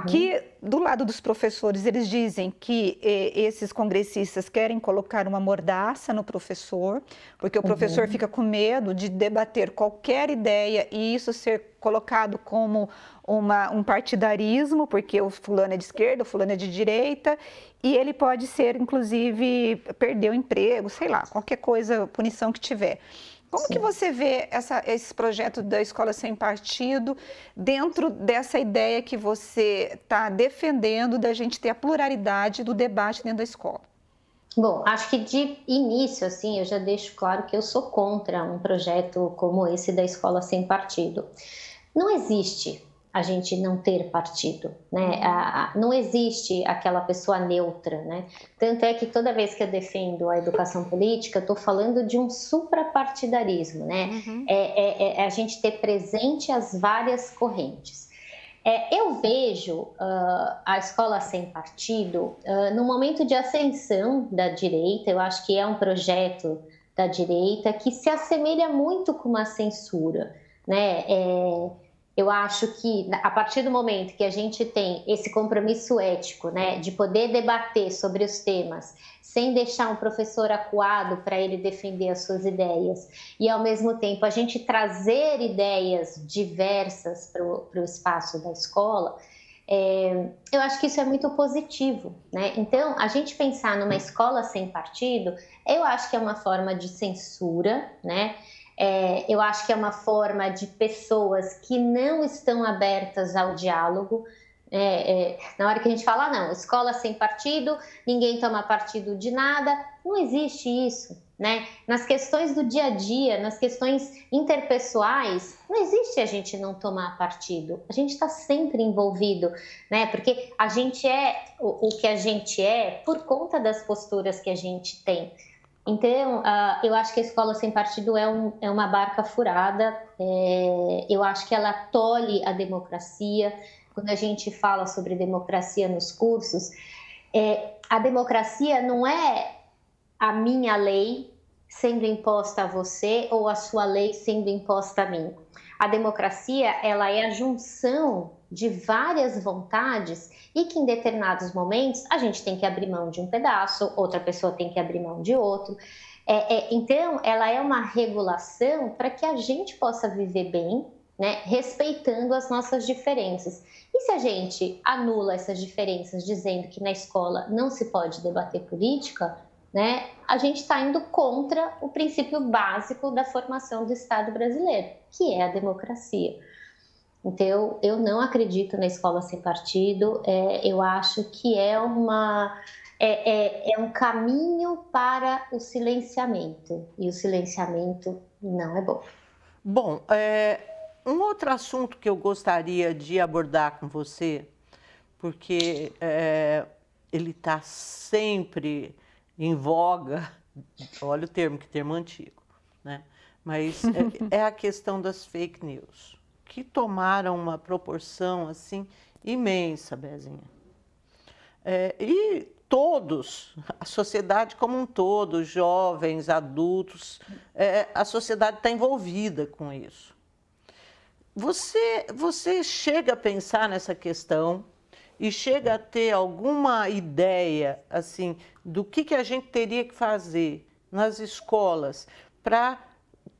Que do lado dos professores eles dizem que esses congressistas querem colocar uma mordaça no professor, porque o professor fica com medo de debater qualquer ideia e isso ser colocado como um partidarismo, porque o fulano é de esquerda, o fulano é de direita, e ele pode ser, inclusive, perder o emprego, sei lá, qualquer coisa, punição que tiver. Como que você vê esse projeto da Escola Sem Partido dentro dessa ideia que você está defendendo da gente ter a pluralidade do debate dentro da escola? Bom, acho que de início, assim, eu já deixo claro que eu sou contra um projeto como esse da Escola Sem Partido. Não existe a gente não ter partido, né? Não existe aquela pessoa neutra, né? Tanto é que toda vez que eu defendo a educação política, eu estou falando de um suprapartidarismo, né? A gente ter presente as várias correntes. Eu vejo a escola sem partido no momento de ascensão da direita. Eu acho que é um projeto da direita que se assemelha muito com uma censura, né? Eu acho que a partir do momento que a gente tem esse compromisso ético, né, de poder debater sobre os temas sem deixar um professor acuado para ele defender as suas ideias e, ao mesmo tempo, a gente trazer ideias diversas para o espaço da escola, eu acho que isso é muito positivo, né? Então, a gente pensar numa escola sem partido, eu acho que é uma forma de censura, né? Eu acho que é uma forma de pessoas que não estão abertas ao diálogo. Na hora que a gente fala, não, escola sem partido, ninguém toma partido de nada, não existe isso, né? Nas questões do dia a dia, nas questões interpessoais, não existe a gente não tomar partido, a gente está sempre envolvido, né? Porque a gente é o que a gente é por conta das posturas que a gente tem. Então, eu acho que a escola sem partido é uma barca furada, eu acho que ela tolhe a democracia. Quando a gente fala sobre democracia nos cursos, a democracia não é a minha lei sendo imposta a você ou a sua lei sendo imposta a mim. A democracia, ela é a junção de várias vontades e que em determinados momentos a gente tem que abrir mão de um pedaço, outra pessoa tem que abrir mão de outro. Então, ela é uma regulação para que a gente possa viver bem, né, respeitando as nossas diferenças. E se a gente anula essas diferenças dizendo que na escola não se pode debater política, né, a gente está indo contra o princípio básico da formação do Estado brasileiro, que é a democracia. Então, eu não acredito na escola sem partido, eu acho que é um caminho para o silenciamento, e o silenciamento não é bom. Bom, um outro assunto que eu gostaria de abordar com você, porque ele está sempre em voga, olha o termo, que termo antigo, né? Mas é a questão das fake news, que tomaram uma proporção assim imensa, Bezinha. E todos, a sociedade como um todo, jovens, adultos, a sociedade está envolvida com isso. Você chega a pensar nessa questão e chega a ter alguma ideia assim do que a gente teria que fazer nas escolas para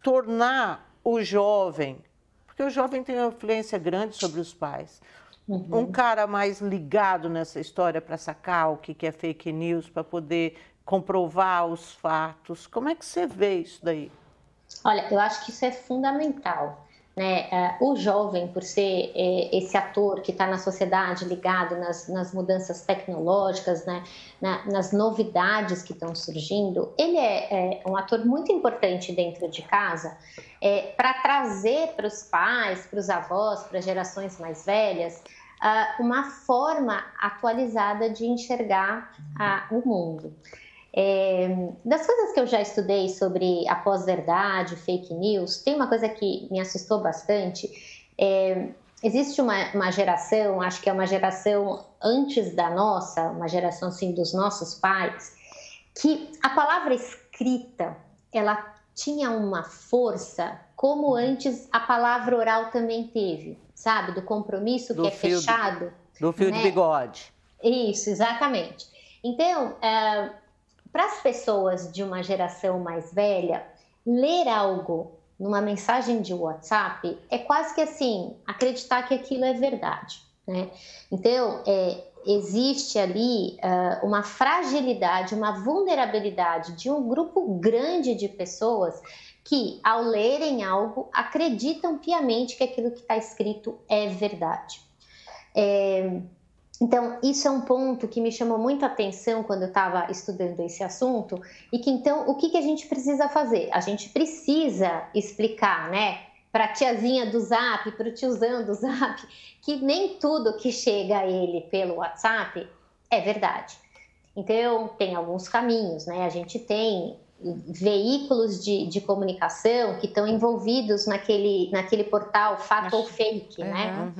tornar o jovem, porque o jovem tem uma influência grande sobre os pais, um cara mais ligado nessa história para sacar o que é fake news, para poder comprovar os fatos. Como é que você vê isso daí? Olha, eu acho que isso é fundamental, né? O jovem, por ser esse ator que está na sociedade ligado nas mudanças tecnológicas, né? Nas novidades que estão surgindo, ele é um ator muito importante dentro de casa para trazer para os pais, para os avós, para as gerações mais velhas, uma forma atualizada de enxergar o mundo. Das coisas que eu já estudei sobre a pós-verdade, fake news, tem uma coisa que me assustou bastante. Existe uma geração, acho que é uma geração antes da nossa, uma geração assim, dos nossos pais, que a palavra escrita, ela tinha uma força como antes a palavra oral também teve, sabe? Do compromisso que é fechado. Do fio de bigode. Isso, exatamente. Então, para as pessoas de uma geração mais velha, ler algo numa mensagem de WhatsApp é quase que assim, acreditar que aquilo é verdade, né? Então, existe ali uma fragilidade, uma vulnerabilidade de um grupo grande de pessoas que, ao lerem algo, acreditam piamente que aquilo que está escrito é verdade. Então, isso é um ponto que me chamou muita atenção quando eu estava estudando esse assunto e que, então, o que a gente precisa fazer? A gente precisa explicar, né, para a tiazinha do Zap, para o tiozão do Zap, que nem tudo que chega a ele pelo WhatsApp é verdade. Então, tem alguns caminhos, né? A gente tem veículos de comunicação que estão envolvidos naquele portal fato ou fake, né?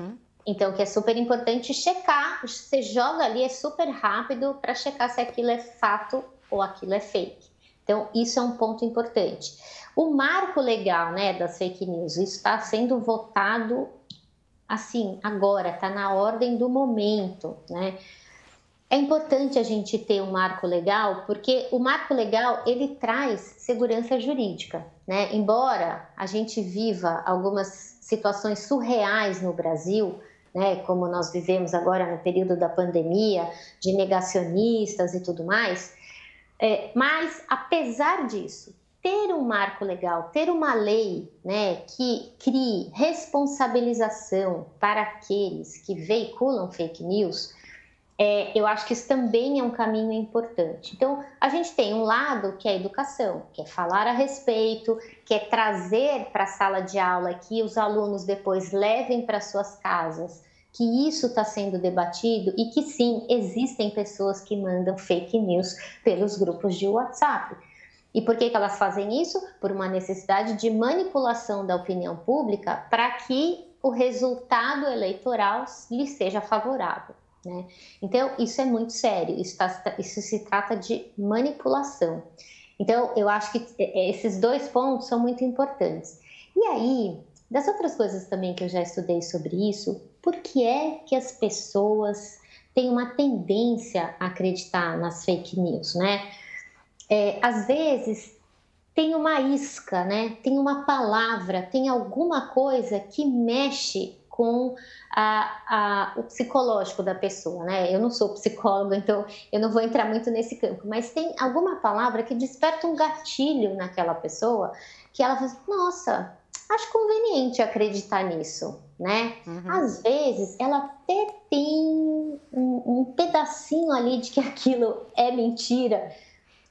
Então, que é super importante checar, você joga ali, é super rápido para checar se aquilo é fato ou aquilo é fake. Então, isso é um ponto importante. O marco legal, né, das fake news, isso está sendo votado, assim, agora, está na ordem do momento, né? É importante a gente ter um marco legal, porque o marco legal, ele traz segurança jurídica, né? Embora a gente viva algumas situações surreais no Brasil, né, como nós vivemos agora no período da pandemia, de negacionistas e tudo mais, mas, apesar disso, ter um marco legal, ter uma lei, né, que crie responsabilização para aqueles que veiculam fake news, eu acho que isso também é um caminho importante. Então, a gente tem um lado que é a educação, que é falar a respeito, que é trazer para a sala de aula que os alunos depois levem para suas casas, que isso está sendo debatido e que sim, existem pessoas que mandam fake news pelos grupos de WhatsApp. E por que elas fazem isso? Por uma necessidade de manipulação da opinião pública para que o resultado eleitoral lhe seja favorável, né? Então, isso é muito sério, isso se trata de manipulação. Então, eu acho que esses dois pontos são muito importantes. E aí, das outras coisas também que eu já estudei sobre isso, por que é que as pessoas têm uma tendência a acreditar nas fake news, né? Às vezes, tem uma isca, né? Tem uma palavra, tem alguma coisa que mexe com o psicológico da pessoa, né? Eu não sou psicóloga, então eu não vou entrar muito nesse campo, mas tem alguma palavra que desperta um gatilho naquela pessoa que ela fala, nossa, acho conveniente acreditar nisso, né? Às vezes, ela até tem um pedacinho ali de que aquilo é mentira,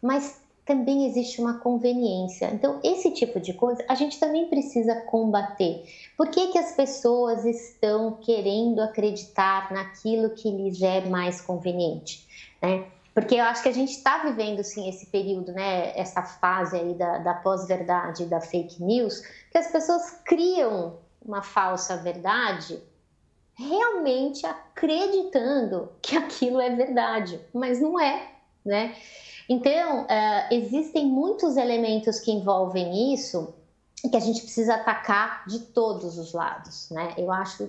mas também existe uma conveniência. Então, esse tipo de coisa a gente também precisa combater. Por que as pessoas estão querendo acreditar naquilo que lhes é mais conveniente, né? Porque eu acho que a gente está vivendo, sim, esse período, né? Essa fase aí da pós-verdade, da fake news, que as pessoas criam uma falsa verdade realmente acreditando que aquilo é verdade, mas não é, né? Então, existem muitos elementos que envolvem isso e que a gente precisa atacar de todos os lados, né? Eu acho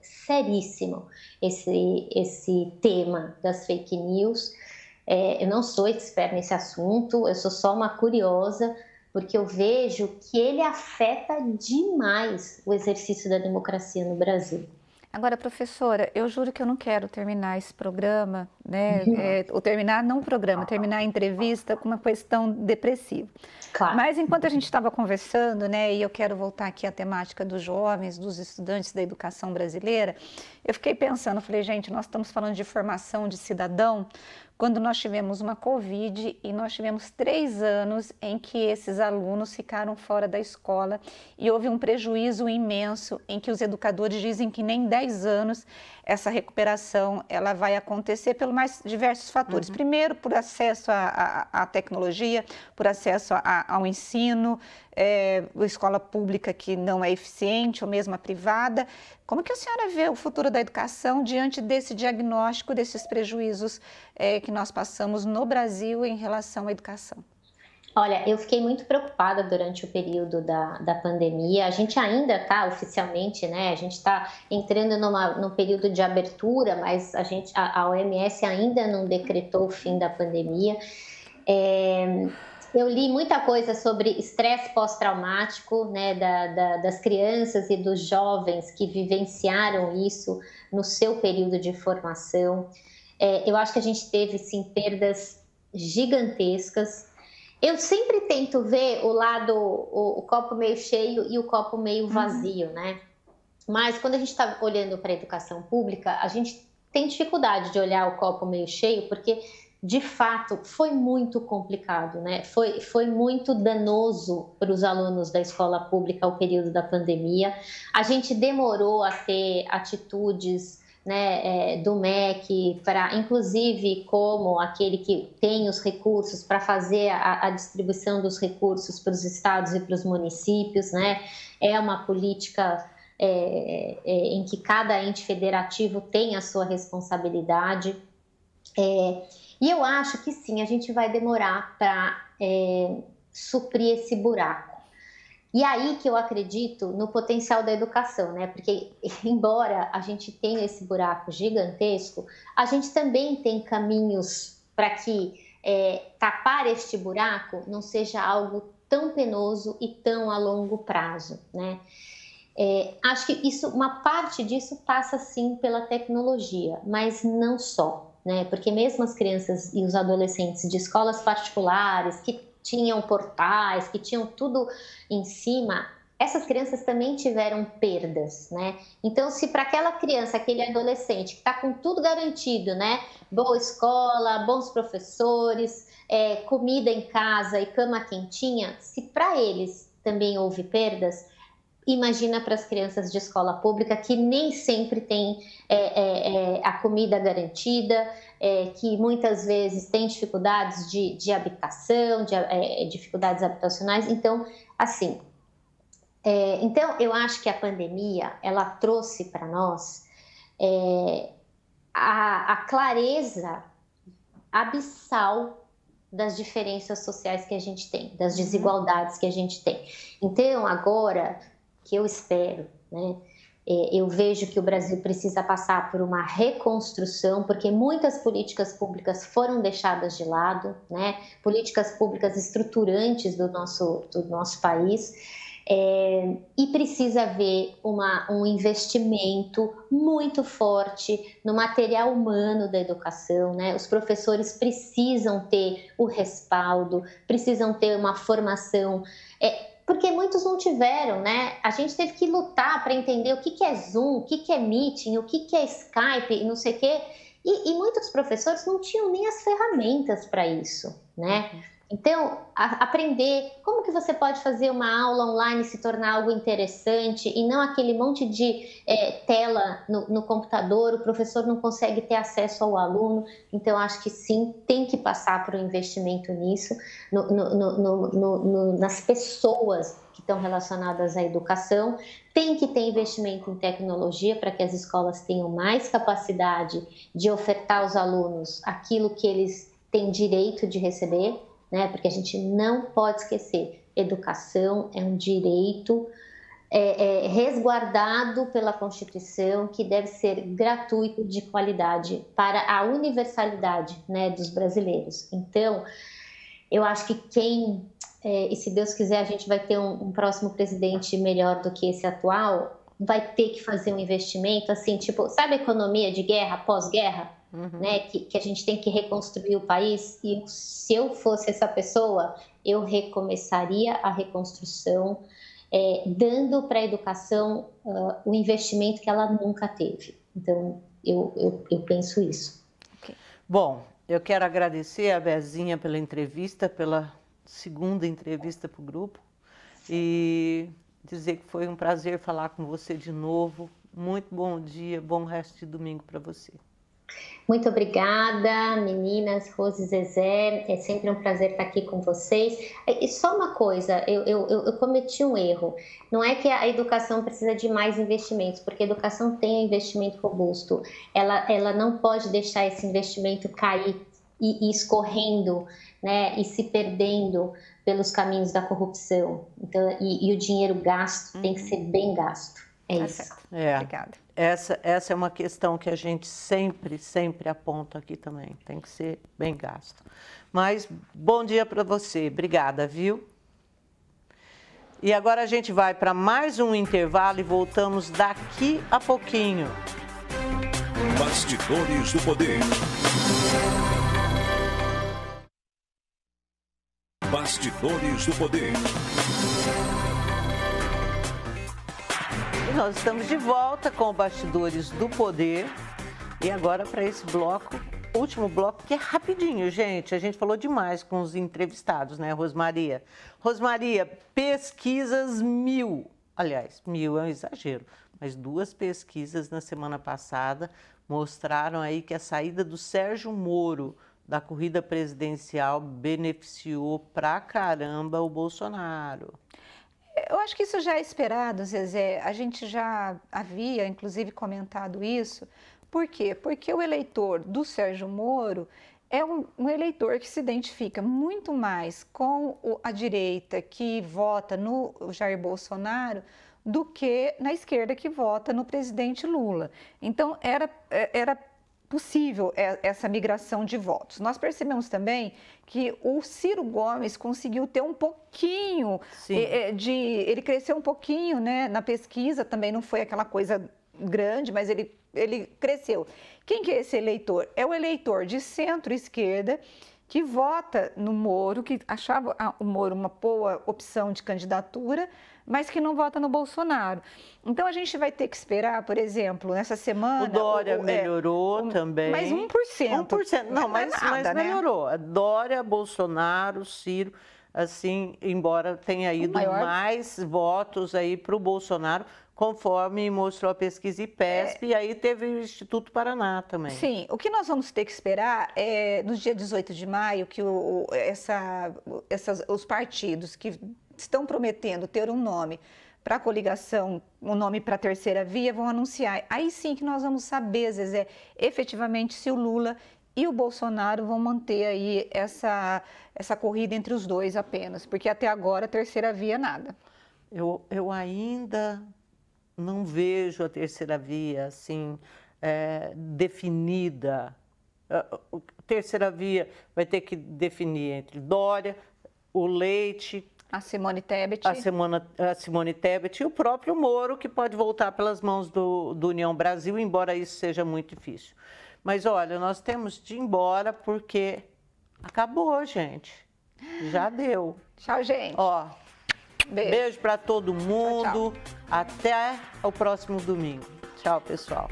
seríssimo esse tema das fake news. Eu não sou expert nesse assunto, eu sou só uma curiosa, porque eu vejo que ele afeta demais o exercício da democracia no Brasil. Agora, professora, eu juro que eu não quero terminar esse programa, né? Ou terminar, não o programa, terminar a entrevista com uma questão depressiva. Claro. Mas enquanto a gente estava conversando, né, e eu quero voltar aqui à temática dos jovens, dos estudantes da educação brasileira, eu fiquei pensando, falei, gente, nós estamos falando de formação de cidadão, quando nós tivemos uma Covid e nós tivemos 3 anos em que esses alunos ficaram fora da escola e houve um prejuízo imenso em que os educadores dizem que nem 10 anos essa recuperação ela vai acontecer pelos mais diversos fatores. Primeiro, por acesso à tecnologia, por acesso ao ensino, a escola pública que não é eficiente, ou mesmo a privada. Como que a senhora vê o futuro da educação diante desse diagnóstico, desses prejuízos que nós passamos no Brasil em relação à educação? Olha, eu fiquei muito preocupada durante o período da pandemia. A gente ainda está oficialmente, né? A gente está entrando num período de abertura, mas a OMS ainda não decretou o fim da pandemia. Eu li muita coisa sobre estresse pós-traumático, né, das crianças e dos jovens que vivenciaram isso no seu período de formação. Eu acho que a gente teve, sim, perdas gigantescas. Eu sempre tento ver o copo meio cheio e o copo meio vazio, né? Mas quando a gente está olhando para a educação pública, a gente tem dificuldade de olhar o copo meio cheio, porque, de fato, foi muito complicado, né? Foi muito danoso para os alunos da escola pública o período da pandemia. A gente demorou a ter atitudes, né, do MEC, inclusive como aquele que tem os recursos para fazer a distribuição dos recursos para os estados e para os municípios, né? É uma política em que cada ente federativo tem a sua responsabilidade. E eu acho que sim, a gente vai demorar para suprir esse buraco. E aí que eu acredito no potencial da educação, né? Porque, embora a gente tenha esse buraco gigantesco, a gente também tem caminhos para que tapar este buraco não seja algo tão penoso e tão a longo prazo, né? Acho que uma parte disso passa, sim, pela tecnologia, mas não só, né? Porque mesmo as crianças e os adolescentes de escolas particulares que tinham portais, que tinham tudo em cima, essas crianças também tiveram perdas, né? Então, se para aquela criança, aquele adolescente que está com tudo garantido, né? Boa escola, bons professores, comida em casa e cama quentinha, se para eles também houve perdas, imagina para as crianças de escola pública que nem sempre tem a comida garantida, que muitas vezes tem dificuldades de habitação, dificuldades habitacionais. Então, assim, então eu acho que a pandemia, ela trouxe para nós a clareza abissal das diferenças sociais que a gente tem, das desigualdades que a gente tem. Então, agora que eu espero, né? Eu vejo que o Brasil precisa passar por uma reconstrução, porque muitas políticas públicas foram deixadas de lado, né? Políticas públicas estruturantes do nosso país, e precisa haver um investimento muito forte no material humano da educação, né? Os professores precisam ter o respaldo, precisam ter uma formação, porque muitos não tiveram, né? A gente teve que lutar para entender o que é Zoom, o que é Meeting, o que é Skype, não sei o quê. E muitos professores não tinham nem as ferramentas para isso, né? Então, aprender como que você pode fazer uma aula online se tornar algo interessante e não aquele monte de tela no computador, o professor não consegue ter acesso ao aluno. Então, acho que sim, tem que passar por um investimento nisso, nas pessoas que estão relacionadas à educação. Tem que ter investimento em tecnologia para que as escolas tenham mais capacidade de ofertar aos alunos aquilo que eles têm direito de receber, né? Porque a gente não pode esquecer, educação é um direito resguardado pela Constituição, que deve ser gratuito, de qualidade, para a universalidade, né, dos brasileiros. Então, eu acho que quem e se Deus quiser a gente vai ter um próximo presidente melhor do que esse atual, vai ter que fazer um investimento, assim, tipo, sabe a economia de guerra, pós-guerra? Né? Que a gente tem que reconstruir o país, e se eu fosse essa pessoa, eu recomeçaria a reconstrução, dando para a educação o investimento que ela nunca teve. Então, eu penso isso. Okay. Bom, eu quero agradecer a Bezinha pela entrevista, pela segunda entrevista para o grupo, e dizer que foi um prazer falar com você de novo. Muito bom dia, bom resto de domingo para você. Muito obrigada, meninas, Rose e Zezé. É sempre um prazer estar aqui com vocês. E só uma coisa, eu cometi um erro. Não é que a educação precisa de mais investimentos, porque a educação tem um investimento robusto. Ela não pode deixar esse investimento cair e escorrendo, né, e se perdendo pelos caminhos da corrupção. Então, e o dinheiro gasto tem que ser bem gasto. É isso. Obrigada. Essa é uma questão que a gente sempre aponta aqui também. Tem que ser bem gasto. Mas bom dia para você. Obrigada, viu? E agora a gente vai para mais um intervalo e voltamos daqui a pouquinho. Bastidores do Poder. Bastidores do Poder. E nós estamos de volta com o Bastidores do Poder. E agora para esse bloco, último bloco, que é rapidinho, gente. A gente falou demais com os entrevistados, né, Rosmaria? Rosmaria, pesquisas 1000. Aliás, 1000 é um exagero, mas 2 pesquisas na semana passada mostraram aí que a saída do Sérgio Moro da corrida presidencial beneficiou pra caramba o Bolsonaro. Eu acho que isso já é esperado, Zezé. A gente já havia, inclusive, comentado isso. Por quê? Porque o eleitor do Sérgio Moro é um eleitor que se identifica muito mais com a direita que vota no Jair Bolsonaro do que na esquerda que vota no presidente Lula. Então, era possível essa migração de votos. Nós percebemos também que o Ciro Gomes conseguiu ter um pouquinho ele cresceu um pouquinho, né, na pesquisa, também não foi aquela coisa grande, mas ele cresceu. Quem que é esse eleitor? É o eleitor de centro-esquerda que vota no Moro, que achava o Moro uma boa opção de candidatura, mas que não vota no Bolsonaro. Então, a gente vai ter que esperar, por exemplo, nessa semana... O Dória melhorou também. Mais 1%. 1%. Não, mas melhorou. Né? Dória, Bolsonaro, Ciro, assim, embora tenha ido mais votos aí para o Bolsonaro, conforme mostrou a pesquisa IPESP, e aí teve o Instituto Paraná também. Sim, o que nós vamos ter que esperar é, no dia 18 de maio, que os partidos que estão prometendo ter um nome para a coligação, um nome para a terceira via, vão anunciar. Aí sim que nós vamos saber, Zezé, efetivamente se o Lula e o Bolsonaro vão manter aí essa corrida entre os dois apenas, porque até agora a terceira via nada. Eu ainda não vejo a terceira via assim definida. A terceira via vai ter que definir entre Dória, o Leite, a Simone Tebet. A Simone Tebet e o próprio Moro, que pode voltar pelas mãos do União Brasil, embora isso seja muito difícil. Mas, olha, nós temos de ir embora porque acabou, gente. Já deu. Tchau, gente. Ó, beijo para todo mundo. Tchau, tchau. Até o próximo domingo. Tchau, pessoal.